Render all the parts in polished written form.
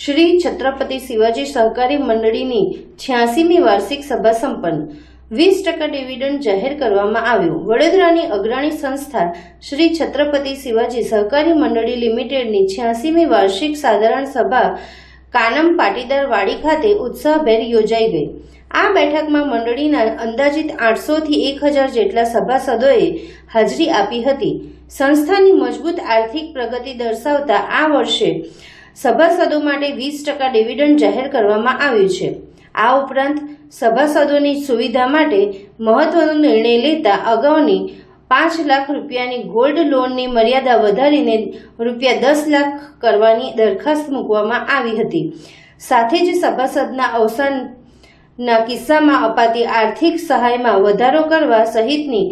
શ્રી છત્રપતિ શિવાજી સહકારી મંડળીની 86મી વાર્ષિક સભા સંપન્ન। 20% ડિવિડન્ડ જાહેર કરવામાં આવ્યું। વડોદરાની અગ્રણી સંસ્થા શ્રી છત્રપતિ શિવાજી સહકારી મંડળી લિમિટેડની 86મી વાર્ષિક સાધારણ સભા કાનમ પાટીદાર વાડી ખાતે ઉત્સાહભેર યોજાઈ ગઈ। આ બેઠકમાં મંડળીના અંદાજિત 800 થી 1000 જેટલા સભાસદોએ હાજરી આપી હતી। સંસ્થાની મજબૂત આર્થિક પ્રગતિ દર્શાવતા આ વર્ષે સભાસદો માટે 20% ડિવિડન્ડ જાહેર કરવામાં આવ્યું છે। આ ઉપરાંત સભાસદોની સુવિધા માટે મહત્વનો નિર્ણય લેતા અગાઉની 5 લાખ રૂપિયાની ગોલ્ડ લોનની મર્યાદા વધારીને રૂપિયા 10 લાખ કરવાની દરખાસ્ત મૂકવામાં આવી હતી। સાથે જ સભાસદના અવસાનના કિસ્સામાં અપાતી આર્થિક સહાયમાં વધારો કરવા સહિતની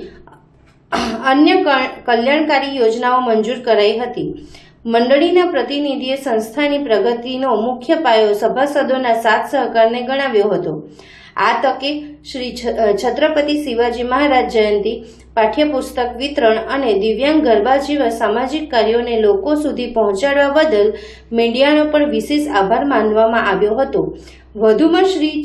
અન્ય કલ્યાણકારી યોજનાઓ મંજૂર કરાઈ હતી। મંડળીના પ્રતિનિધિએ સંસ્થાની પ્રગતિનો મુખ્ય પાયો સભાસદોના સાથ સહકારને ગણાવ્યો હતો। આ તકે શ્રી છત્રપતિ શિવાજી મહારાજ જયંતિ, પાઠ્યપુસ્તક વિતરણ અને દિવ્યાંગ ગરબા જેવા સામાજિક કાર્યોને લોકો સુધી પહોંચાડવા બદલ મીડિયાનો પણ વિશેષ આભાર માનવામાં આવ્યો હતો। વધુમાં શ્રી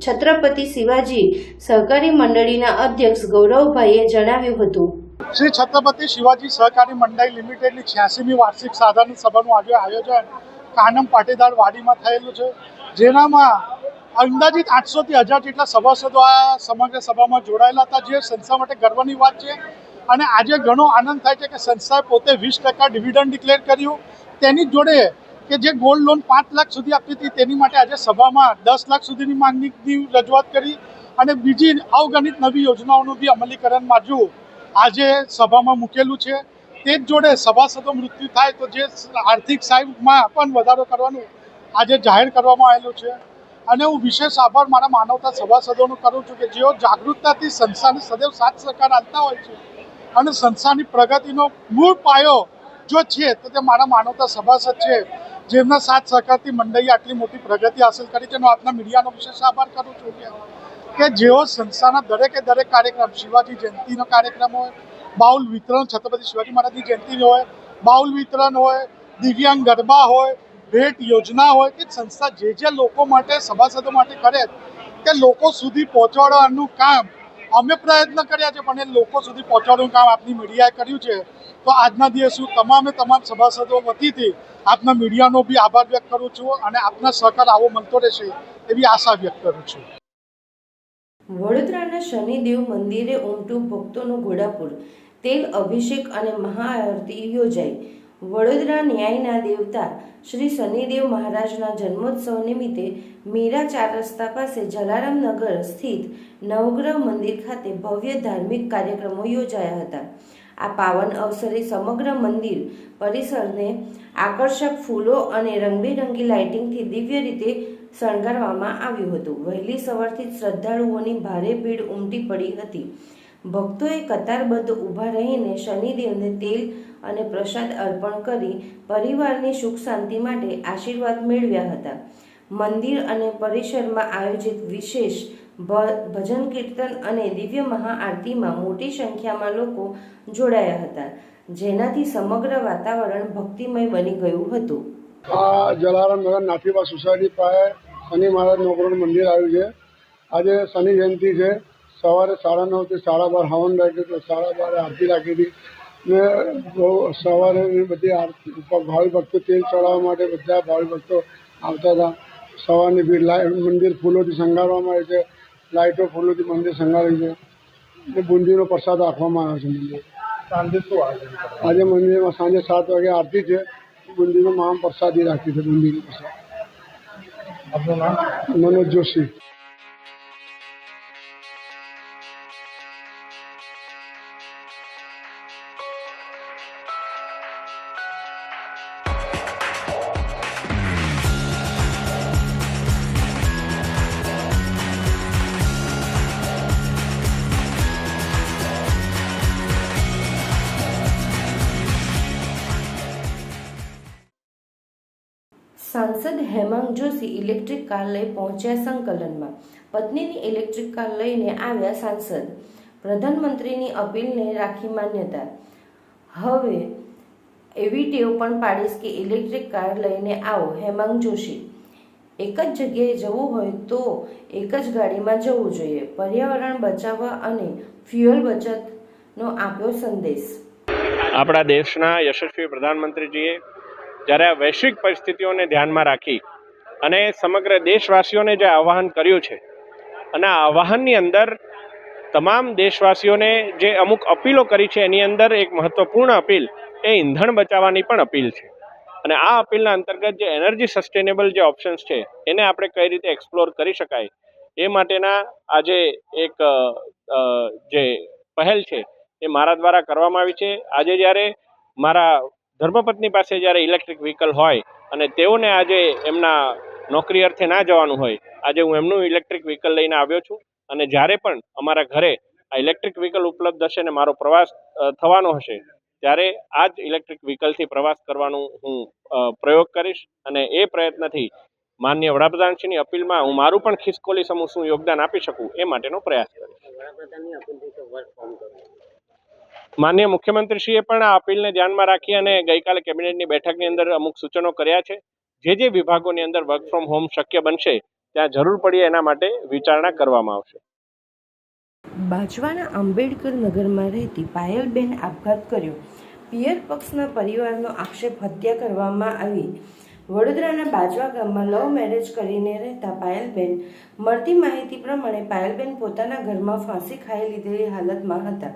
છત્રપતિ શિવાજી સહકારી મંડળીના અધ્યક્ષ ગૌરવભાઈએ જણાવ્યું હતું, શ્રી છત્રપતિ શિવાજી સહકારી મંડળી લિમિટેડની 86મી વાર્ષિક સાધારણ સભાનું આજે આયોજન કાનમ પાટીદાર વાડીમાં થયેલું છે, જેનામાં અંદાજિત 800 થી 1000 જેટલા સભાસદો આ સમગ્ર સભામાં જોડાયેલા હતા, જે સંસ્થા માટે ગર્વની વાત છે। અને આજે ઘણો આનંદ થાય છે કે સંસ્થાએ પોતે 20% ડિવિડન્ડ ડિક્લેર કર્યું। તેની જોડે કે જે ગોલ્ડ લોન 5 લાખ સુધી આપતી હતી તેની માટે આજે સભામાં 10 લાખ સુધીની માંગણીની રજૂઆત કરી અને બીજી અવગણિત નવી યોજનાઓનું બી અમલીકરણ માંજુ આજે સભામાં મૂકેલું છે। તે જ જોડે સભાસદો મૃત્યુ થાય તો જે આર્થિક સહાયમાં પણ વધારો કરવાનું આજે જાહેર કરવામાં આવેલું છે। અને હું વિશેષ આભાર મારા માનવતા સભાસદોનો કરું છું કે જેઓ જાગૃતતાથી સંસ્થાને સદૈવ સાથ સહકાર આપતા હોય છે અને સંસ્થાની પ્રગતિનો મૂળ પાયો જો છે તો તે મારા માનવતા સભાસદ છે, જેમના સાથ સહકારથી મંડળીએ આટલી મોટી પ્રગતિ હાંસલ કરી છે। હું આપના મીડિયાનો વિશેષ આભાર કરું છું કે જેઓ સંસ્થાના દરેકે દરેક કાર્યક્રમ, શિવાજી જયંતિનો કાર્યક્રમ હોય, બાઉલ વિતરણ, છત્રપતિ શિવાજી મહારાજની જયંતિ હોય, બાઉલ વિતરણ હોય, દિવ્યાંગ ગરબા હોય, ભેટ યોજના હોય, કે સંસ્થા જે લોકો માટે, સભાસદો માટે કરે તે લોકો સુધી પહોંચાડવાનું કામ અમે પ્રયત્ન કર્યા છે, પણ એ લોકો સુધી પહોંચાડવાનું કામ આપની મીડિયાએ કર્યું છે। તો આજના દિવસે હું તમામ સભાસદો વતીથી આપના મીડિયાનો બી આભાર વ્યક્ત કરું છું અને આપના સહકાર આવો મળતો રહેશે એવી આશા વ્યક્ત કરું છું। વડોદરાના શનિદેવ મંદિરે ઉમટું ભક્તોનું ઘોડાપુર, તેલ અભિષેક અને મહાઆરતી યોજાઈ। વડોદરા ન્યાયના દેવતા શ્રી શનિદેવ મહારાજના જન્મોત્સવ નિમિત્તે મીરા 4 રસ્તા પાસે જલારામનગર સ્થિત નવગ્રહ મંદિર ખાતે ભવ્ય ધાર્મિક કાર્યક્રમો યોજાયા હતા। આ પાવન અવસરે સમગ્ર મંદિર પરિસરને આકર્ષક ફૂલો અને રંગબેરંગી લાઇટિંગથી દિવ્ય રીતે શણગારવામાં આવ્યું હતું। વહેલી સવારથી શ્રદ્ધાળુઓની ભારે ભીડ ઉમટી પડી હતી। ભક્તોએ કતારબદ્ધ ઊભા રહીને શનિદેવને તેલ અને પ્રસાદ અર્પણ કરી પરિવારની સુખ શાંતિ માટે આશીર્વાદ મેળવ્યા હતા। મંદિર અને પરિસરમાં આયોજિત વિશેષ ભજન કીર્તન અને દિવ્ય મહાઆરતીમાં મોટી સંખ્યામાં લોકો જોડાયા હતા, જેનાથી સમગ્ર વાતાવરણ ભક્તિમય બની ગયું હતું। આ જલારામનગર નાથીબા સોસાયટી પાસે શનિ મહારાજ નવગ્રહનું મંદિર આવ્યું છે। આજે શનિ જયંતિ છે। સવારે 9:30 થી 12:30 હવન રાખ્યું તો 12:30 આરતી રાખી હતી ને સવારે બધી આરતી ભાવિ ભક્તો તેલ ચડાવવા માટે બધા ભાવિ ભક્તો આવતા હતા। સવારની ભીડ મંદિર ફૂલોથી શણગારવામાં આવે છે, લાઇટો ફૂલોથી મંદિર શણગાર્યું છે ને બુંદીનો પ્રસાદ રાખવામાં આવ્યો છે। મંદિર સાંજે શું આજે મંદિરમાં સાંજે 7 વાગે આરતી છે, બુંદીનો મહાન પ્રસાદી રાખી છે। બુંદીનો પ્રસાદ। આપનું નામ? મનોજ જોશી। સાંસદ હેમાંગ જોશી ઇલેક્ટ્રિક કાર લઈ પહોંચ્યા સંકલનમાં। પત્નીની ઇલેક્ટ્રિક કાર લઈને આવ્યા સાંસદ। પ્રધાનમંત્રીની અપીલને રાખી માન્યતા। હવે એવી ટેવ પણ પાડીશ કે ઇલેક્ટ્રિક કાર લઈને આવો, હેમાંગ જોશી। એક જ જગ્યાએ જવું હોય તો એક જ ગાડીમાં જવું જોઈએ. પર્યાવરણ બચાવવા અને ફ્યુઅલ બચતનો આપ્યો સંદેશ. આપણા દેશના યશસ્વી પ્રધાનમંત્રીજીએ જ્યારે આ વૈશ્વિક પરિસ્થિતિઓને ધ્યાનમાં રાખી અને સમગ્ર દેશવાસીઓને જે આહ્વાન કર્યું છે અને આ આહ્વાનની અંદર તમામ દેશવાસીઓને જે અમુક અપીલો કરી છે એની અંદર એક મહત્વપૂર્ણ અપીલ એ ઈંધણ બચાવવાની પણ અપીલ છે. અને આ અપીલના અંતર્ગત જે એનર્જી સસ્ટેનેબલ જે ઓપ્શન્સ છે એને આપણે કઈ રીતે એક્સપ્લોર કરી શકાય એ માટેના આજે એક જે પહેલ છે એ મારા દ્વારા કરવામાં આવી છે. આજે જ્યારે મારા ધર્મપત્ની પાસે જ્યારે ઇલેક્ટ્રિક વ્હીકલ હોય અને તેઓને આજે એમના નોકરી અર્થે ના જવાનું હોય, આજે હું એમનું ઇલેક્ટ્રિક વ્હીકલ લઈને આવ્યો છું. અને જ્યારે પણ અમારા ઘરે આ ઇલેક્ટ્રિક વ્હીકલ ઉપલબ્ધ હશે ને મારો પ્રવાસ થવાનો હશે ત્યારે આ જ ઇલેક્ટ્રિક વ્હીકલથી પ્રવાસ કરવાનું હું પ્રયોગ કરીશ. અને એ પ્રયત્નથી માનનીય વડાપ્રધાનશ્રીની અપીલમાં હું મારું પણ ખિસકોલી સમૂહ શું યોગદાન આપી શકું એ માટેનો પ્રયાસ કરીશ. માનનીય મુખ્યમંત્રીશ્રીએ પણ આ અપીલને ધ્યાનમાં રાખી અને ગઈકાલે કેબિનેટની બેઠકની અંદર અમુક સૂચનો કર્યા છે. જે વિભાગોની અંદર વર્ક ફ્રોમ હોમ શક્ય બનશે ત્યાં જરૂર પડીએ એના માટે વિચારણા કરવામાં આવશે. બાજવાના આંબેડકર નગરમાં રહેતી પાયલબેન આપઘાત કર્યો. પિયર પક્ષના પરિવારનો આક્ષેપ હત્યા કરવામાં આવી. વડોદરાના બાજવા ગામમાં લવ મેરેજ કરીને રહેતા પાયલબેન, મળતી માહિતી પ્રમાણે પાયલબેન પોતાના ઘરમાં ફાંસી ખાઈ લીધેલી હાલતમાં હતા.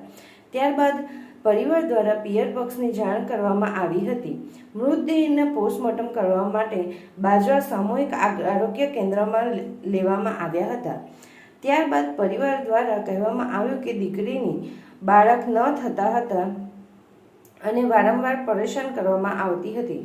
ત્યારબાદ પરિવાર દ્વારા પિયર પક્ષની જાણ કરવામાં આવી હતી. મૃતદેહને પોસ્ટમોર્ટમ કરવા માટે બાજવા સામૂહિક આરોગ્ય કેન્દ્રમાં લેવામાં આવ્યા હતા. ત્યારબાદ પરિવાર દ્વારા કહેવામાં આવ્યું કે દીકરીની બાળક ન થતા હતા અને વારંવાર પરેશાન કરવામાં આવતી હતી.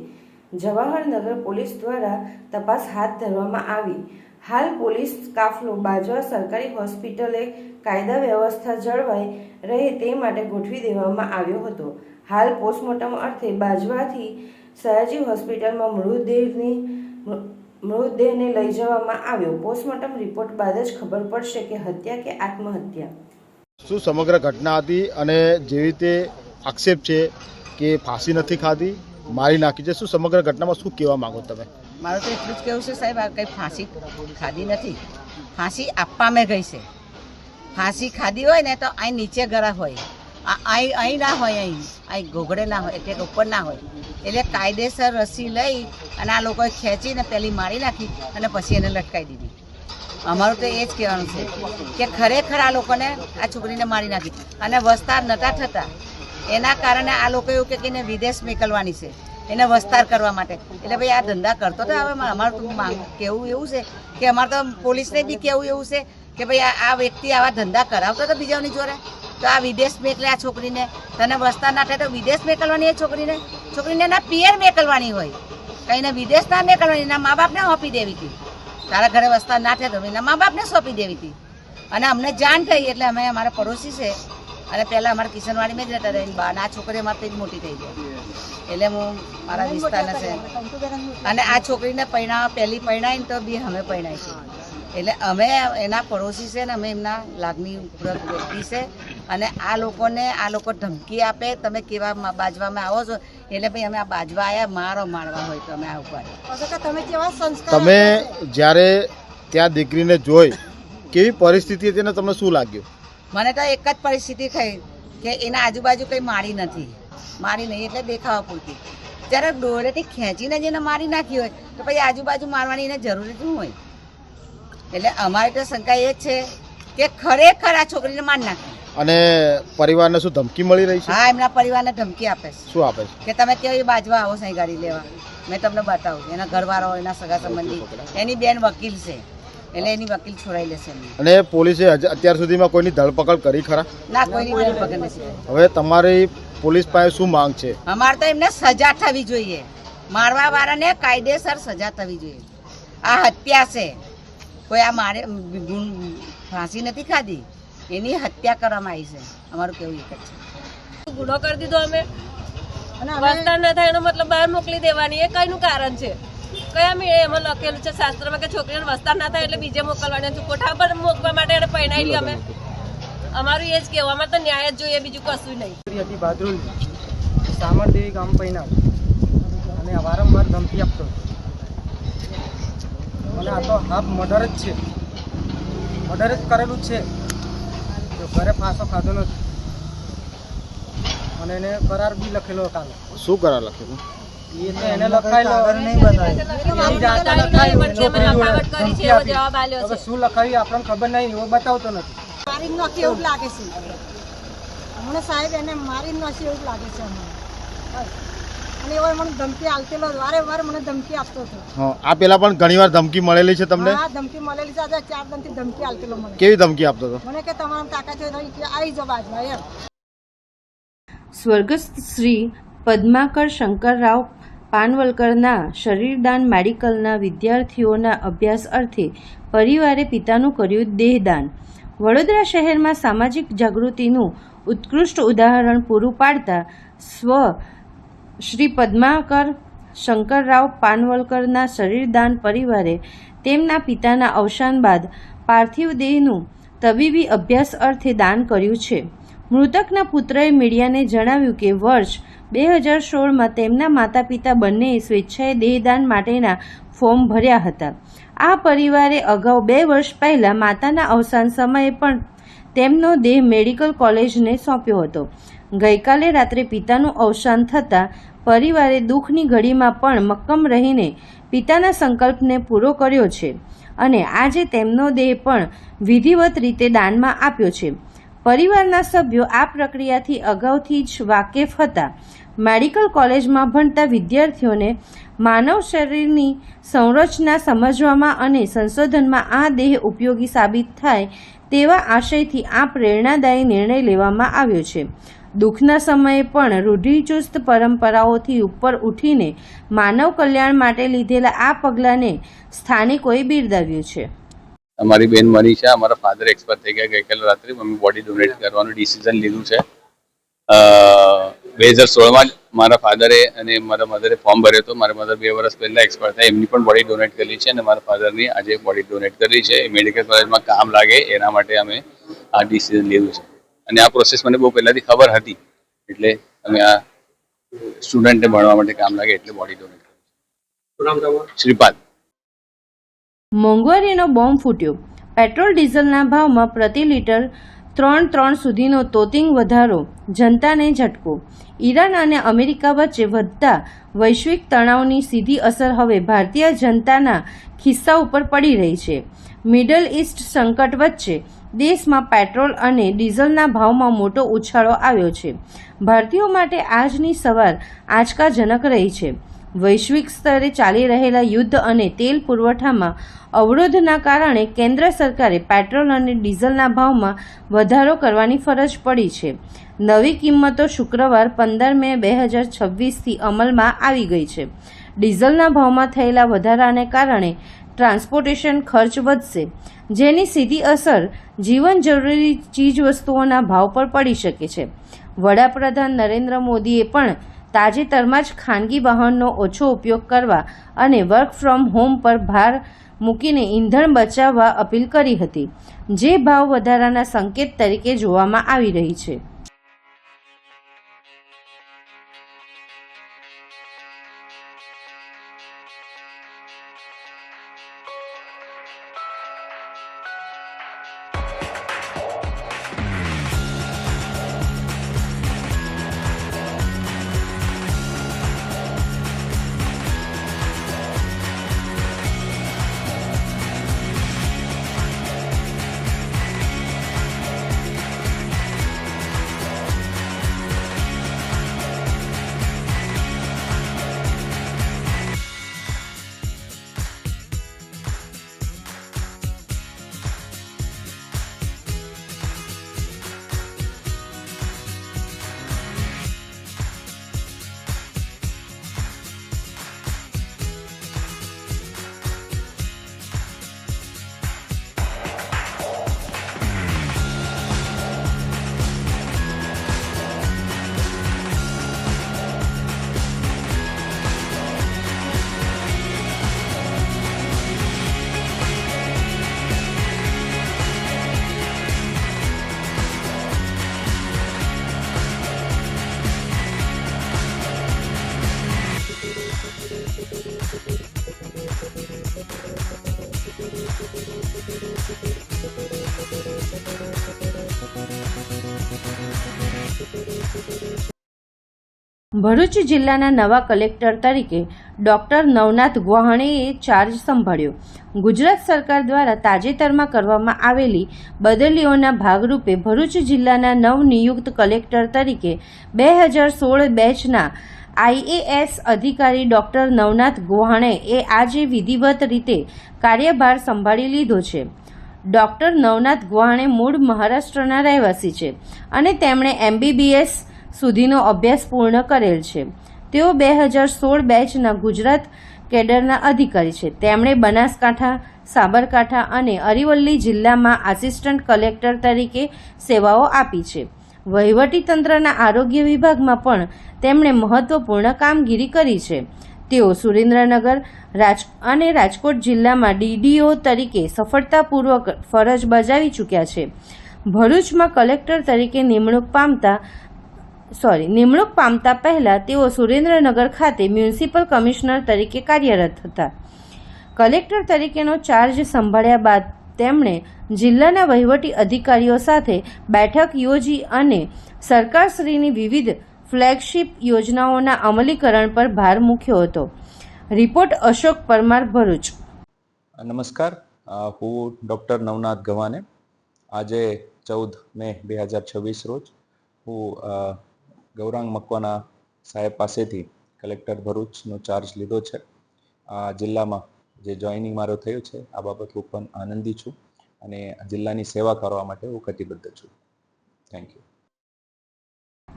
જવાહરનગર પોલીસ દ્વારા તપાસ હાથ ધરવામાં આવી. હાલ પોલીસ કાફલો બાજવા સરકારી હોસ્પિટલે કાયદા વ્યવસ્થા જળવાઈ રહે તે માટે ગોઠવી દેવામાં આવ્યો હતો. હાલ પોસ્ટમોર્ટમ અર્થે બાજવાથી સયાજી હોસ્પિટલમાં મૃતદેહને લઈ જવામાં આવ્યો. પોસ્ટમોર્ટમ રિપોર્ટ બાદ જ ખબર પડશે કે હત્યા કે આત્મહત્યા. શું સમગ્ર ઘટના હતી અને જેવી રીતે આક્ષેપ છે કે ફાંસી નથી ખાધી, મારી નાખી છે, શું સમગ્ર ઘટનામાં શું કહેવા માંગો તમે? મારું તો એટલું જ કહેવું છે સાહેબ, આ કંઈ ફાંસી ખાધી નથી, ફાંસી આપવામાં ગઈ છે. ફાંસી ખાધી હોય ને તો અહીં નીચે ગળા હોય, અહીં ના હોય, અહીં ઘોઘડે ના હોય, એટલે ઉપર ના હોય. એટલે કાયદેસર રસી લઈ અને આ લોકોએ ખેંચીને પહેલી મારી નાખી અને પછી એને લટકાવી દીધી. અમારું તો એ જ કહેવાનું છે કે ખરેખર આ લોકોને આ છોકરીને મારી નાખી અને વસ્તાર નતા થતા એના કારણે આ લોકો એવું કે એને વિદેશ મોકલવાની છે, એને વસ્તાર કરવા માટે. એટલે ભાઈ આ ધંધા કરતો તો હવે અમારું તો કેવું એવું છે કે અમારે તો પોલીસને બી કેવું એવું છે કે ભાઈ આ વ્યક્તિ આવા ધંધા કરાવતો તો બીજાની જોડે, તો આ વિદેશ મોકલે આ છોકરીને. તને વસ્તાર ના થાય તો વિદેશ મોકલવાની એ છોકરીને એના પિયર મોકલવાની હોય, કંઈને વિદેશ ના મોકલવાની, એના મા બાપને સોંપી દેવી હતી. તારા ઘરે વસ્તાર ના થાય તો એના મા બાપને સોંપી દેવી હતી. અને અમને જાણ થઈ એટલે અમે અમારા પડોશી છે અને પહેલાં અમારા કિશનવાડીમાં જ રહેતા હતા, બા આ છોકરી અમારે જ મોટી થઈ ગઈ એટલે હું મારા વિસ્તારના છે. અને આ છોકરીને પહેલી પરણાવીને તો બી અમે પરણાવી છે. એટલે અમે એના પડોશી છે ને અમે એમના લાગણી વ્યક્તિ છે. અને આ લોકો ધમકી આપે તમે કેવા બાજવામાં આવો છો, એટલે ભાઈ અમે આ બાજવા આવ્યા મારવા હોય તો અમે આ ઉપર. તમે જ્યારે ત્યાં દીકરીને જોઈ કેવી પરિસ્થિતિ હતી અને તમને શું લાગ્યું? મને તો એક જ પરિસ્થિતિ થઈ કે એના આજુબાજુ કંઈ મારી નહીં એટલે દેખાવા પૂરતી. જ્યારે દોરેથી ખેંચીને જેને મારી નાખી હોય તો પછી આજુબાજુ મારવાની એને જરૂરી શું હોય? એટલે અમારી તો શંકા એ જ છે કે ખરેખર આ છોકરીને મારી નાખી. અને પરિવારને શું ધમકી મળી રહી છે? હા, એમના પરિવારને ધમકી આપે છે. શું આપે છે? કે તમે કેવી બાજવા આવો સહી ગાડી લેવા, મેં તમને બતાવું. એના ઘરવાળો, એના સગા સંબંધી, એની બેન વકીલ છે એટલે એની વકીલ છોડાઈ લેશે. અને પોલીસે અત્યાર સુધીમાં કોઈની ધરપકડ કરી ખરા? ના, કોઈની ધરપકડ નથી. હવે તમારી પોલીસ પાસે શું માંગ છે? અમારે તો એમને સજા થવી જોઈએ, મારવા વાળાને કાયદેસર સજા થવી જોઈએ. આ હત્યા છે, કોઈ આ મારે ફાંસી નથી ખાધી, એની હત્યા કરવામાં આવી છે. અમારું કેવું એક જ છે. ગુનો કરી દીધો અમે, વસ્તાર ન થાય એનો મતલબ બહાર મોકલી દેવાની, એ કઈનું કારણ છે? કયા મેળે એમાં લખેલું છે શાસ્ત્રમાં કે છોકરીને વસ્તાર ના થાય એટલે બીજે મોકલવાની, કોઠા પર મોકવા માટે એને પહેરાવી અમે. અમારું એ જ કહેવું, અમારે તો ન્યાય જ જોઈએ, બીજું કશું નહીં. હતી બાદરુલ સામરદેવી ગામ પૈના અને વારંવાર ધમકી આપતો. અને આ તો હાફ મર્ડર જ છે, મર્ડર જ કરેલું જ છે. તો ઘરે ફાંસો ખાધો નથી અને એને કરાર બી લખેલો કાલે. શું કરાર લખેલું? એ તો એને લખાયેલો એની જાતે લખાયું, છોકરી જોડે ધમકી આપી. હવે શું લખાયું આપણને ખબર નહીં, એવો બતાવતો નથી. મારી નાખી એવું લાગે છે મને સાહેબ, એને મારી નાખી એવું લાગે છે અમને. અને એવો મને ધમકી આપતેલો, વારે વાર મને ધમકી આપતો હતો. હા, આ પેલા પણ ઘણીવાર ધમકી મળેલી છે તમને? હા, ધમકી મળેલી છે. આજે 4 દિનથી ધમકી આપતેલો મને. કેવી ધમકી આપતો હતો? મને કે તમારા તાકાત હોય તો આવી જાઓ બાજુમાં એમ. સ્વર્ગસ્થ શ્રી પદ્માકર શંકરરાવ પાનવલકરના શરીરદાન મેડિકલના વિદ્યાર્થીઓના અભ્યાસ અર્થે પરિવારે પિતાનું કર્યું દેહદાન. વડોદરા શહેરમાં સામાજિક જાગૃતિનું ઉત્કૃષ્ટ ઉદાહરણ પૂરું પાડતા શ્રી પદ્માકર શંકરરાવ પાનવલકરના શરીરદાન પરિવારે તેમના પિતાના અવસાન બાદ પાર્થિવ દેહનું તબીબી અભ્યાસ અર્થે દાન કર્યું છે. મૃતકના પુત્રએ મીડિયાને જણાવ્યું કે વર્ષ 2016માં તેમના માતા પિતા બંનેએ સ્વેચ્છાએ દેહદાન માટેના ફોર્મ ભર્યા હતા. આ પરિવારે અગાઉ 2 વર્ષ પહેલાં માતાના અવસાન સમયે પણ તેમનો દેહ મેડિકલ કોલેજને સોંપ્યો હતો. ગઈકાલે રાત્રે પિતાનું અવસાન થતાં પરિવારે દુઃખની ઘડીમાં પણ મક્કમ રહીને પિતાના સંકલ્પને પૂરો કર્યો છે અને આજે તેમનો દેહ પણ વિધિવત રીતે દાનમાં આપ્યો છે. પરિવારના સભ્યો આ પ્રક્રિયાથી અગાઉથી જ વાકેફ હતા. મેડિકલ કોલેજમાં ભણતા વિદ્યાર્થીઓને માનવ શરીરની સંરચના સમજવામાં અને સંશોધનમાં આ દેહ ઉપયોગી સાબિત થાય તેવા આશયથી આ પ્રેરણાદાયી નિર્ણય લેવામાં આવ્યો છે. દુઃખના સમયે પણ રૂઢિચુસ્ત પરંપરાઓથી ઉપર ઉઠીને માનવ કલ્યાણ માટે લીધેલા આ પગલાંને સ્થાનિકોએ બિરદાવ્યું છે. અમારી બેન મનીષા, અમારા ફાધર એક્સપાયર થઈ ગયા ગઈકાલે રાત્રે. મમ્મી બોડી ડોનેટ કરવાનું ડિસિઝન લીધું છે. 2016માં મારા ફાધરે અને મારા મધરે ફોર્મ ભર્યો હતો. મારા મધર 2 વર્ષ પહેલા એક્સપાયર થયા, એમની પણ બોડી ડોનેટ કરેલી છે અને મારા ફાધરની આજે બોડી ડોનેટ કરી છે. મેડિકલ કોલેજમાં કામ લાગે એના માટે અમે આ ડિસિઝન લીધું છે અને આ પ્રોસેસ મને બહુ પહેલાથી ખબર હતી, એટલે અમે આ સ્ટુડન્ટને ભણવા માટે કામ લાગે એટલે બોડી ડોનેટ કરી. શ્રીપાદ. મોંઘવારીનો બોમ્બ ફૂટ્યો. પેટ્રોલ ડીઝલના ભાવમાં પ્રતિ લીટર 3 સુધીનો તોતિંગ વધારો, જનતાને ઝટકો. ઈરાન અને અમેરિકા વચ્ચે વધતા વૈશ્વિક તણાવની સીધી અસર હવે ભારતીય જનતાના ખિસ્સા ઉપર પડી રહી છે. મિડલ ઇસ્ટ સંકટ વચ્ચે દેશમાં પેટ્રોલ અને ડીઝલના ભાવમાં મોટો ઉછાળો આવ્યો છે. ભારતીયો માટે આજની સવાર આંચકાજનક રહી છે. વૈશ્વિક સ્તરે ચાલી રહેલા યુદ્ધ અને તેલ પુરવઠામાં અવરોધના કારણે કેન્દ્ર સરકારે પેટ્રોલ અને ડીઝલના ભાવમાં વધારો કરવાની ફરજ પડી છે. નવી કિંમતો શુક્રવાર 15 મે 2026થી અમલમાં આવી ગઈ છે. ડીઝલના ભાવમાં થયેલા વધારાને કારણે ટ્રાન્સપોર્ટેશન ખર્ચ વધશે, જેની સીધી અસર જીવન જરૂરી ચીજવસ્તુઓના ભાવ પર પડી શકે છે. વડાપ્રધાન નરેન્દ્ર મોદીએ પણ તાજેતરમાં જ ખાનગી વાહનનો ઓછો ઉપયોગ કરવા અને વર્ક ફ્રોમ હોમ પર ભાર મૂકીને ઈંધણ બચાવવા અપીલ કરી હતી, જે ભાવ વધારાના સંકેત તરીકે જોવામાં આવી રહી છે. ભરૂચ જિલ્લાના નવા કલેક્ટર તરીકે ડોક્ટર નવનાથ ગુહાણેએ ચાર્જ સંભાળ્યો. ગુજરાત સરકાર દ્વારા તાજેતરમાં કરવામાં આવેલી બદલીઓના ભાગરૂપે ભરૂચ જિલ્લાના નવનિયુક્ત કલેક્ટર તરીકે 2016 બેચના IAS અધિકારી ડોક્ટર નવનાથ ગુહાણેએ આજે વિધિવત રીતે કાર્યભાર સંભાળી લીધો છે. ડોક્ટર નવનાથ ગુહાણે મૂળ મહારાષ્ટ્રના રહેવાસી છે અને તેમણે MBBS સુધીનો અભ્યાસ પૂર્ણ કરેલ છે. તેઓ 2016 બેચના ગુજરાત કેડરના અધિકારી છે. તેમણે બનાસકાંઠા, સાબરકાંઠા અને અરવલ્લી જિલ્લામાં આસિસ્ટન્ટ કલેક્ટર તરીકે સેવાઓ આપી છે. વહીવટીતંત્રના આરોગ્ય વિભાગમાં પણ તેમણે મહત્વપૂર્ણ કામગીરી કરી છે. તેઓ સુરેન્દ્રનગર અને રાજકોટ જિલ્લામાં DDO તરીકે સફળતાપૂર્વક ફરજ બજાવી ચૂક્યા છે. ભરૂચમાં કલેક્ટર તરીકે નિમણૂક પામતા પહેલા તેઓ સુરેન્દ્રનગર ખાતે મ્યુનિસિપલ કમિશનર તરીકે કાર્યરત હતા. કલેક્ટર તરીકેનો ચાર્જ સંભાળ્યા બાદ તેમણે જિલ્લાના વહીવટી અધિકારીઓ સાથે બેઠક યોજી અને સરકારશ્રીની વિવિધ ફ્લેગશિપ યોજનાઓના અમલીકરણ પર ભાર મૂક્યો હતો. રિપોર્ટ અશોક પરમાર, ભરૂચ. નમસ્કાર, હું ડૉક્ટર નવનાથ ગવાને. આજે 14 મે 2026 રોજ હું ગૌરાંગ મકવાના સાહેબ પાસેથી કલેક્ટર ભરૂચનો ચાર્જ લીધો છે. આ જિલ્લામાં જે જોઈનિંગ મારો થયું છે આ બાબત હું પણ આનંદી છું અને જિલ્લાની સેવા કરવા માટે હું કટિબદ્ધ છું. Thank you.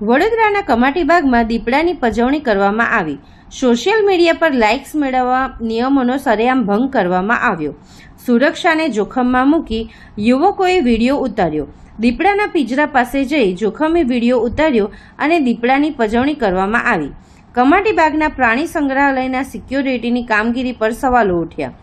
વડોદરાના કમાટીબાગમાં દીપડાની પજવણી કરવામાં આવી. સોશિયલ મીડિયા પર લાઇક્સ મેળવવા નિયમોનો સરેઆમ ભંગ કરવામાં આવ્યો. સુરક્ષાને જોખમમાં મૂકી યુવકોએ વિડીયો ઉતાર્યો. દીપડાના પિંજરા પાસે જઈ જોખમી વિડીયો ઉતાર્યો અને દીપડાની પજવણી કરવામાં આવી. કમાટીબાગના પ્રાણી સંગ્રહાલયના સિક્યોરિટીની કામગીરી પર સવાલો ઉઠ્યા.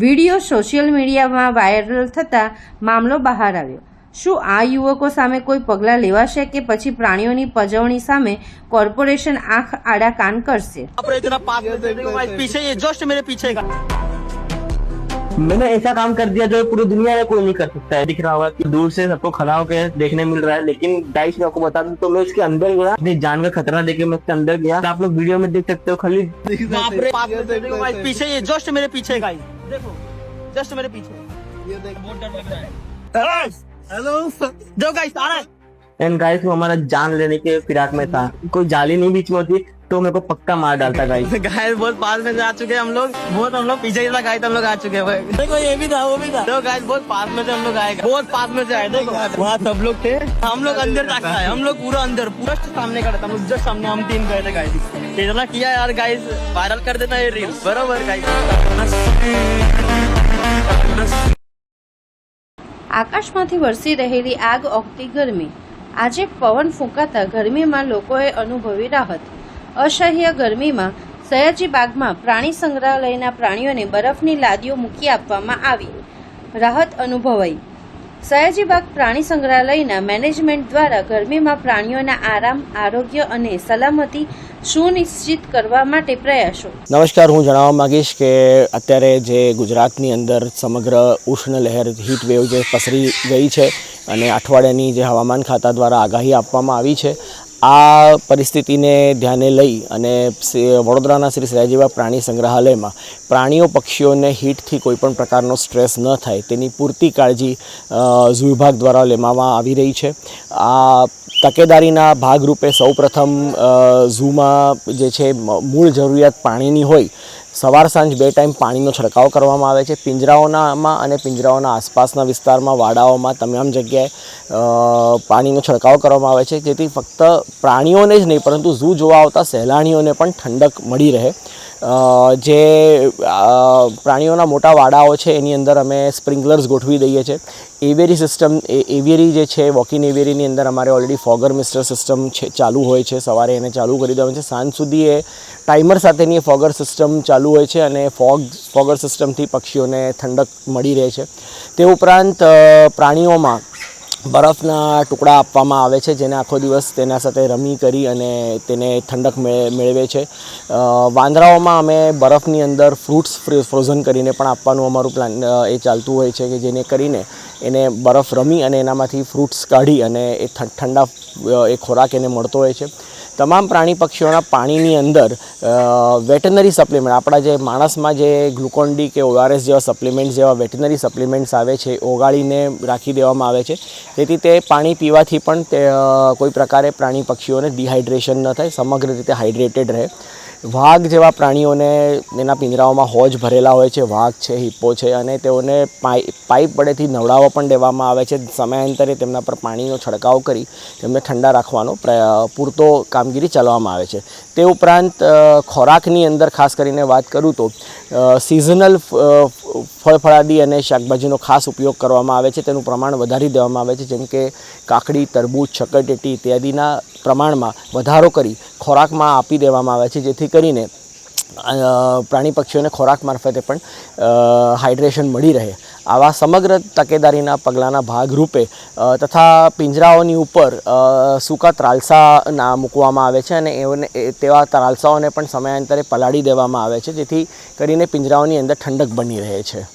વિડીયો સોશિયલ મીડિયામાં વાયરલ થતાં મામલો બહાર આવ્યો. શું આ યુવકો સામે કોઈ પગલાં લેવાશે કે પછી પ્રાણીઓની પજવણી સામે કોર્પોરેશન આંખ આડા કાન કરશે? मैंने ऐसा काम कर दिया जो पूरी दुनिया में कोई नहीं कर सकता है. दिख रहा होगा कि दूर से सबको खड़ा होकर देखने मिल रहा है, लेकिन गाइस मैं आपको बता दूं तो मैं उसके अंदर गया, अपनी जान का खतरा देके मैं उसके अंदर गया. आप लोग वीडियो में देख सकते हो. खाली पीछे ये जस्ट मेरे पीछे गाइस देखो, जस्ट मेरे पीछे ये देख, बहुत डर लग रहा है. हेलो जो गाइस आ रहा है एंड गाइस वो हमारा जान लेने के फिराक में था. कोई जाली नहीं बीच में होती तो मेरे को पक्का मार डालता गाइस. गाइस बहुत पास में आ चुके हैं हम लोग, बहुत हम लोग पीछे था गाइस, हम लोग आ चुके हैं. देखो ये भी था, वो भी था. तो गाइस बहुत पास में से हम लोग आए, बहुत पास में से आए. देखो वहाँ सब लोग थे, हम लोग अंदर तक आए, हम लोग पूरा अंदर, पूरा सामने खड़ा था. हम लोग जस्ट सामने, हम 3 गए थे गाइस. इतना किया यार गाइस, वायरल कर देना ये रील बराबर गाइस. આકાશમાંથી વરસી રહેલી આગ ઓગતી ગરમી. આજે પવન ફૂંકાતા ગરમીમાં લોકોએ અનુભવી રાહત. અસહ્ય ગરમીમાં સયાજીબાગમાં પ્રાણી સંગ્રહાલયના પ્રાણીઓને બરફની લાદીઓ મૂકી આપવામાં આવી. રાહત અનુભવાઈ. સયાજીબાગ પ્રાણી સંગ્રહાલયના મેનેજમેન્ટ દ્વારા ગરમીમાં પ્રાણીઓના આરામ, આરોગ્ય અને સલામતી સુનિશ્ચિત કરવા માટે પ્રયાસો. નમસ્કાર, હું જણાવવા માંગીશ કે અત્યારે જે ગુજરાતની અંદર સમગ્ર ઉષ્ણ લહેર હીટ વેવ જે પસરી ગઈ છે અને અઠવાડિયાની જે હવામાન ખાતા દ્વારા આગાહી આપવામાં આવી છે, આ પરિસ્થિતિને ધ્યાને લઈ અને વડોદરાના શ્રી સયાજીબાગ પ્રાણી સંગ્રહાલયમાં પ્રાણીઓ પક્ષીઓને હીટથી કોઈપણ પ્રકારનો સ્ટ્રેસ ન થાય તેની પૂરતી કાળજી ઝૂ વિભાગ દ્વારા લેવામાં આવી રહી છે. આ તકેદારીના ભાગરૂપે સૌપ્રથમ ઝૂમાં જે છે મૂળ જરૂરિયાત પાણીની હોય, સવાર સાંજ 2 ટાઈમ પાણીનો છંટકાવ કરવામાં આવે છે. પિંજરાઓનામાં અને પિંજરાઓના આસપાસના વિસ્તારમાં, વાડાઓમાં તમામ જગ્યાએ પાણીનો છંટકાવ કરવામાં આવે છે, જેથી ફક્ત પ્રાણીઓને જ નહીં પરંતુ ઝૂ જોવા આવતા સહેલાણીઓને પણ ઠંડક મળી રહે. જે પ્રાણીઓના મોટા વાડાઓ છે એની અંદર અમે સ્પ્રિંકલર્સ ગોઠવી દઈએ છીએ. એવિયરી સિસ્ટમ, એવિયરી જે છે વોકિન એવિયરીની અંદર અમારે ઓલરેડી ફોગર મિસ્ટર સિસ્ટમ છે, ચાલુ હોય છે. સવારે એને ચાલુ કરી દેવાનું છે, સાંજ સુધી એ ટાઈમર સાથેની ફોગર સિસ્ટમ ચાલુ હોય છે અને ફોગર સિસ્ટમથી પક્ષીઓને ઠંડક મળી રહે છે. તે ઉપરાંત પ્રાણીઓમાં બરફના ટુકડા આપવામાં આવે છે, જેને આખો દિવસ તેના સાથે રમી કરી અને તેને ઠંડક મેળવે છે. વાંદરાઓમાં અમે બરફની અંદર ફ્રૂટ્સ ફ્રોઝન કરીને પણ આપવાનું અમારું પ્લાન એ ચાલતું હોય છે, કે જેને કરીને એને બરફ રમી અને એનામાંથી ફ્રૂટ્સ કાઢી અને એ ઠંડા એ ખોરાક એને મળતો હોય છે. તમામ પ્રાણી પક્ષીઓના પાણીની અંદર વેટનરી સપ્લિમેન્ટ, આપણા જે માણસમાં જે ગ્લુકોન ડી કે ORS જેવા સપ્લિમેન્ટ જેવા વેટનરી સપ્લિમેન્ટ્સ આવે છે, ઓગાળીને રાખી દેવામાં આવે છે, તેથી તે પાણી પીવાથી પણ તે કોઈ પ્રકારે પ્રાણી પક્ષીઓને ડિહાઇડ્રેશન ન થાય, સમગ્ર રીતે હાઇડ્રેટેડ રહે. વાઘ જેવા પ્રાણીઓને એના પિંજરાઓમાં હોજ ભરેલા હોય છે, વાઘ છે, હિપ્પો છે, અને તેઓને પાઇપ વડેથી નવડાવવા પણ દેવામાં આવે છે. સમયાંતરે તેમના પર પાણીનો છંટકાવ કરી તેમને ઠંડા રાખવાનો પૂરતો કામગીરી ચલાવવામાં આવે છે. તે ઉપરાંત ખોરાકની અંદર ખાસ કરીને વાત કરું તો સિઝનલ ફળફળાદી અને શાકભાજીનો ખાસ ઉપયોગ કરવામાં આવે છે. તેનું પ્રમાણ વધારી દેવામાં આવે છે, જેમ કે કાકડી, તરબૂચ, શક્કરટેટી ઇત્યાદિના પ્રમાણમાં વધારો કરી ખોરાકમાં આપી દેવામાં આવે છે, જેથી કરીને પ્રાણી પક્ષીઓને ખોરાક મારફતે પણ હાઇડ્રેશન મળી રહે. આવા સમગ્ર તકેદારીના પગલાંના ભાગરૂપે તથા પિંજરાઓની ઉપર સૂકા ત્રાલસા મૂકવામાં આવે છે, અને તેવા ત્રાલસાઓને પણ સમયાંતરે પલાળી દેવામાં આવે છે, જેથી કરીને પિંજરાઓની અંદર ઠંડક બની રહે છે.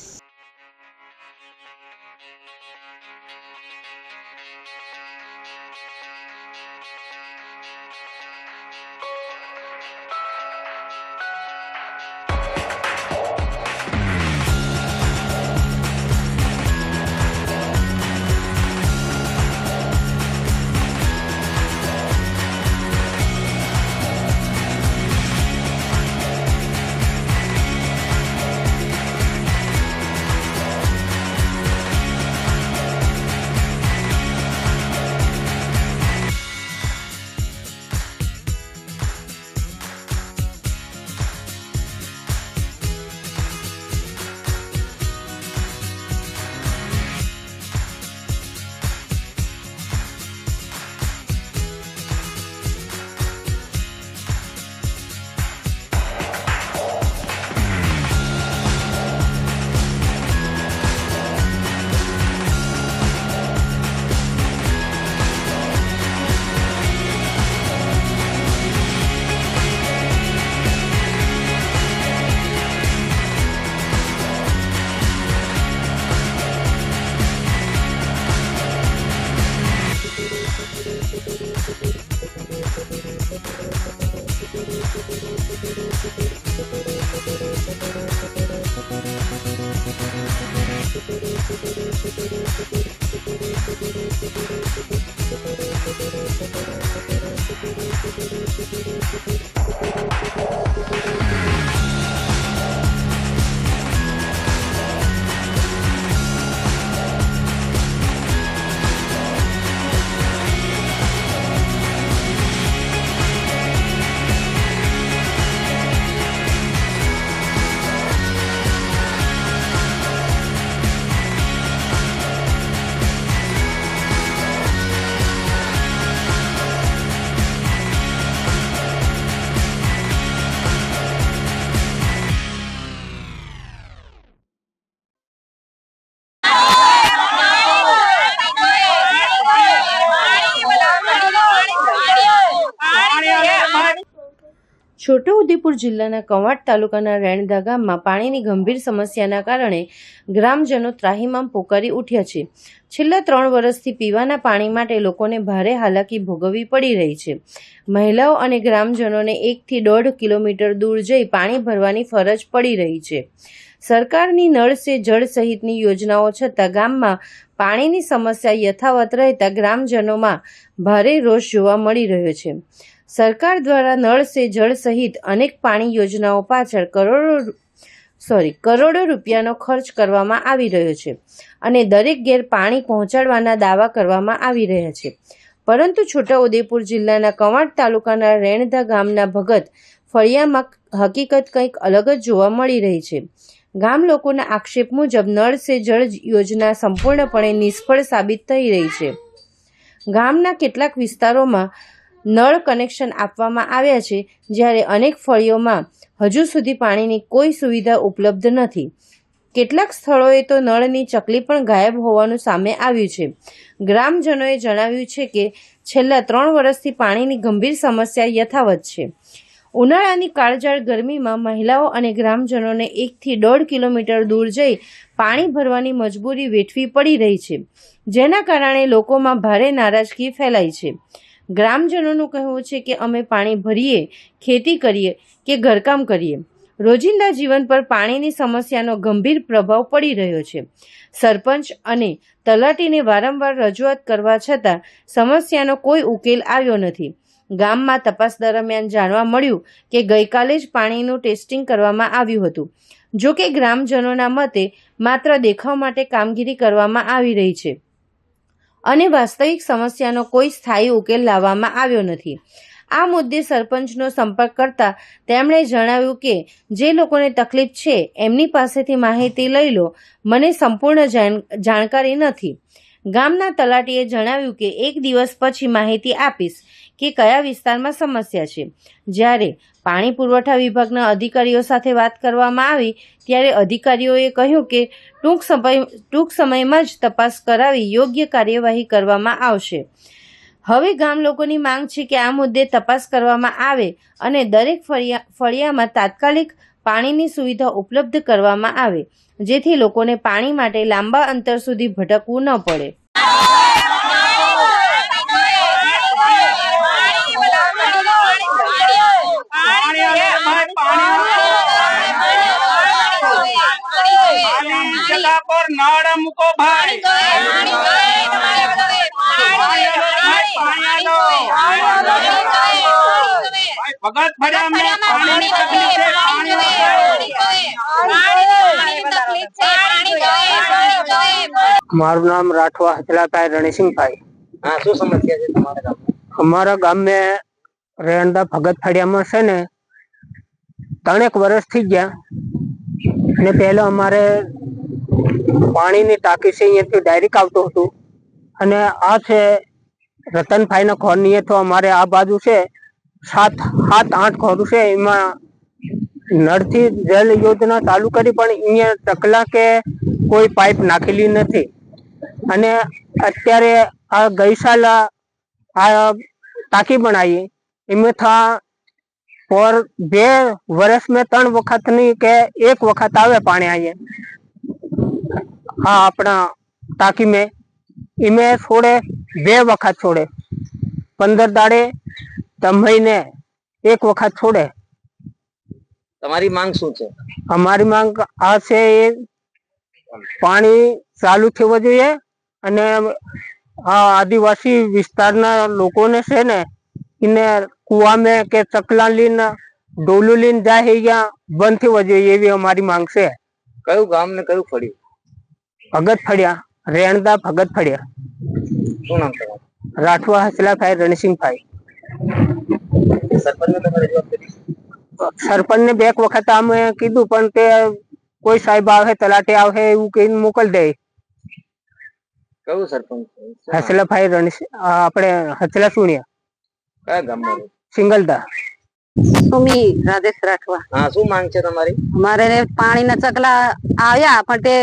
છોટાઉદેપુર જિલ્લાના કવાંટ તાલુકાના રેણદા ગામમાં પાણીની ગંભીર સમસ્યાના કારણે ગ્રામજનો ત્રાહિમામ પોકારી ઉઠ્યા છે. છેલ્લા 3 વર્ષથી પીવાના પાણી માટે લોકોને ભારે હાલાકી ભોગવવી પડી રહી છે. મહિલાઓ અને ગ્રામજનોને 1 થી 1.5 કિલોમીટર દૂર જઈ પાણી ભરવાની ફરજ પડી રહી છે. સરકારની નળ સે જળ સહિતની યોજનાઓ છતાં ગામમાં પાણીની સમસ્યા યથાવત રહેતા ગ્રામજનોમાં ભારે રોષ જોવા મળી રહ્યો છે. સરકાર દ્વારા નળ સે જળ સહિત અનેક પાણી યોજનાઓ પાછળ કરોડો રૂપિયાનો ખર્ચ કરવામાં આવી રહ્યો છે અને દરેક ઘેર પાણી પહોંચાડવાના દાવા કરવામાં આવી રહ્યા છે. પરંતુ છોટાઉદેપુર જિલ્લાના કવાંટ તાલુકાના રેણદા ગામના ભગત ફળિયામાં હકીકત કંઈક અલગ જ જોવા મળી રહી છે. ગામ લોકોના આક્ષેપ મુજબ નળ સે જળ યોજના સંપૂર્ણપણે નિષ્ફળ સાબિત થઈ રહી છે. ગામના કેટલાક વિસ્તારોમાં નળ કનેક્શન આપવામાં આવ્યા છે, જ્યારે અનેક ફળીઓમાં હજુ સુધી પાણીની કોઈ સુવિધા ઉપલબ્ધ નથી. કેટલાક સ્થળોએ તો નળની ચકલી પણ ગાયબ હોવાનું સામે આવ્યું છે. ગ્રામજનોએ જણાવ્યું છે કે છેલ્લા 3 વર્ષથી પાણીની ગંભીર સમસ્યા યથાવત છે. ઉનાળાની કાળઝાળ ગરમીમાં મહિલાઓ અને ગ્રામજનોને 1 થી 1.5 કિલોમીટર દૂર જઈ પાણી ભરવાની મજબૂરી વેઠવી પડી રહી છે, જેના કારણે લોકોમાં ભારે નારાજગી ફેલાઈ છે. ગ્રામજનોનું કહેવું છે કે અમે પાણી ભરીએ, ખેતી કરીએ કે ઘરકામ કરીએ, રોજિંદા જીવન પર પાણીની સમસ્યાનો ગંભીર પ્રભાવ પડી રહ્યો છે. સરપંચ અને તલાટીને વારંવાર રજૂઆત કરવા છતાં સમસ્યાનો કોઈ ઉકેલ આવ્યો નથી. ગામમાં તપાસ દરમિયાન જાણવા મળ્યું કે ગઈકાલે જ પાણીનું ટેસ્ટિંગ કરવામાં આવ્યું હતું. જો કે ગ્રામજનોના મતે માત્ર દેખાવ માટે કામગીરી કરવામાં આવી રહી છે અને વાસ્તવિક સમસ્યાનો કોઈ સ્થાયી ઉકેલ લાવવામાં આવ્યો નથી. આ મુદ્દે સરપંચનો સંપર્ક કરતા તેમણે જણાવ્યું કે જે લોકોને તકલીફ છે એમની પાસેથી માહિતી લઈ લો, મને સંપૂર્ણ જાણકારી નથી. ગામના તલાટીએ જણાવ્યું કે એક દિવસ પછી માહિતી આપીશ કે કયા વિસ્તારમાં સમસ્યા છે. જ્યારે પાણી પુરવઠા વિભાગના અધિકારીઓ સાથે વાત કરવામાં આવી ત્યારે અધિકારીઓએ કહ્યું કે ટૂંક સમયમાં જ તપાસ કરાવી યોગ્ય કાર્યવાહી કરવામાં આવશે. હવે ગામ લોકોની માંગ છે કે આ મુદ્દે તપાસ કરવામાં આવે અને દરેક ફળિયામાં તાત્કાલિક પાણીની સુવિધા ઉપલબ્ધ કરવામાં આવે, જેથી લોકોને પાણી માટે લાંબા અંતર સુધી ભટકવું ન પડે. મારું નામ રાઠવા હચલાભાઈ રણસિંહભાઈ. હા, શું સમસ્યા છે તમારા ગામમાં? અમારા ગામમાં રેણદા ભગત ફળિયામાં છે ને 3 વર્ષ થઈ ગયા અને પહેલા અમારે પાણીની ટાંકી છે અહીંયાથી ડાયરેક્ટ આવતું હતું અને આ છે રતનભાઈના ઘરની તો અમારે આ બાજુ છે 7-8 ઘર છે. એમાં નળથી જલ યોજના ચાલુ કરી પણ અહીંયા ટકલા કે કોઈ પાઇપ નાખેલી નથી. અને અત્યારે આ ગઈ સાલ આ ટાંકી બનાવી એમાં થા પર 2 વર્ષ में 3 વખત ની કે 1 વખત આવે પાણી અહીંયા હા આપણા ટાંકી में इमें छोड़े 2 વખત छोड़े 15 દાડે તો મહિને 1 વખત छोड़े. તમારી માંગ શું છે? અમારી માંગ આ છે પાણી ચાલુ થવું જોઈએ અને આ આદિવાસી વિસ્તારના લોકોને છે ને એને કુવામાં કે ચકલા લીન ડોલું લીન જાય અહીંયા બંધ થવું જોઈએ એવી અમારી માંગ છે. કયું ગામ ને કયું ફળિયું? ભગત ફળિયા, રેણદા ભગત ફળિયા. શું નામ તમારું? રાઠવા હચલાભાઈ રણસિંહભાઈ. સરપંચને તમે રજૂઆત કરી? સરપંચને 2 વખત અમે કીધું પણ તે કોઈ સાહેબ આવે તલાટી આવે એવું કહીને મોકલી દે. કયું સરપંચ? હચલાભાઈ રણસિંહ આપણે હચલા સુણિયા. કયા ગામમાં? સિંગલદા. સુમી રાજેશ રાઠવા. હા, શું માંગ છે તમારી? અમારે પાણીના ચકલા આવ્યા પણ તે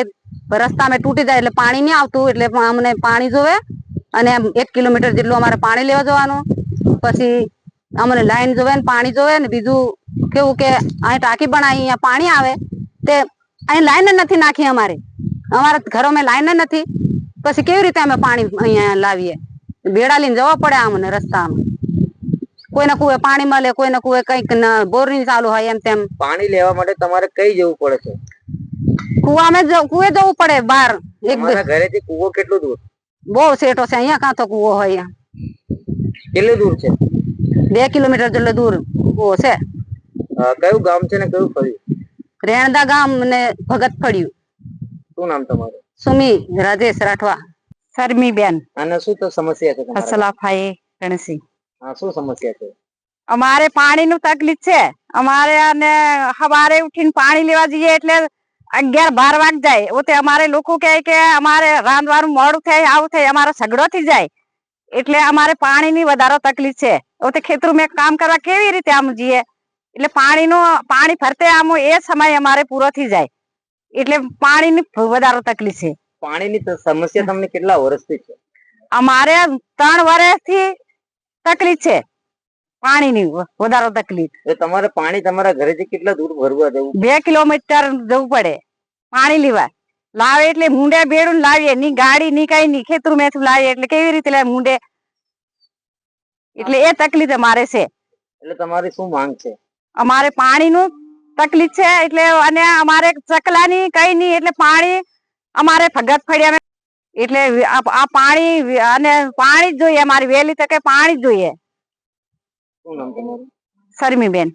રસ્તામાં તૂટી જાય એટલે પાણી નહીં આવતું એટલે અમને પાણી જોવે અને 1 કિલોમીટર જેટલું અમારે પાણી લેવા જવાનું. પછી અમને લાઈન જોવે ને પાણી જોવે ને બીજું કેવું કે અહીં ટાંકી બનાવી અહીંયા પાણી આવે તે અહીં લાઈન નથી નાખી. અમારા ઘરોમાં લાઈન નથી પછી કેવી રીતે અમે પાણી અહીંયા લાવીએ? બેડા લઈને જવા પડે અમને રસ્તામાં. કોઈને કુએ પાણી મળે, કોઈને કુએ કઈક બોરિંગ ચાલુ હોય એમ તેમ. પાણી લેવા માટે તમારે કઈ જવું પડે છે? કુવામાં કુએ જવું પડે બહાર. તમારા ઘરેથી કુવો કેટલું દૂર? બહુ સેટો છે અહીંયા. કાં તો કુવો હોય કેટલું દૂર છે? 2 કિલોમીટર જેટલું દૂર કુવો છે. કયું ગામ છે ને કયું ફળિયું? રેણદા ગામ ને ભગત ફળિયું. શું નામ તમારું? સુમી રાજેશ રાઠવા. શર્મી બેન. અને શું તો સમસ્યા છે તમારી? હસલાભાઈ ગણસિંહ. હા, શું સમસ્યા છે? અમારે પાણીનું તકલીફ છે. અમારે અને સવારે ઉઠીને પાણી લેવા જઈએ એટલે 11-12 વાગ જાય. ઓતે અમારે લોકો કહે કે અમારે રાંધવાનું મોડું થાય, આવું થાય, અમારો ઝઘડો થઈ જાય એટલે અમારે પાણીની વધારે તકલીફ છે. ઓતે ખેતરમાં કામ કરવા કેવી રીતે આમ જઈએ એટલે પાણી ફરતે આમ એ સમય અમારે પૂરો થઈ જાય એટલે પાણીની વધારે તકલીફ છે. પાણીની સમસ્યા તમને કેટલા વર્ષથી છે? અમારે 3 વર્ષથી તકલીફ છે પાણીની વધારે તકલીફ. તમારે પાણી તમારા ઘરેથી કેટલા દૂર ભરવા જવું? 2 કિલોમીટર જવું પડે પાણી લેવા. લાવે એટલે મુંડે બેડું લાવીએ ની ગાડી ની કઈ ની ખેતર મેં લાવીએ એટલે કેવી રીતે મુંડે એટલે એ તકલીફ અમારે છે. એટલે તમારી શું માંગ છે? અમારે પાણીનું તકલીફ છે એટલે અને અમારે ચકલાની કઈ નહીં એટલે પાણી અમારે ભગત ફળિયા એટલે આ પાણી અને પાણી જ જોઈએ અમારી વહેલી તકે પાણી જ જોઈએ. શું નામ તમારું? શર્મીબેન.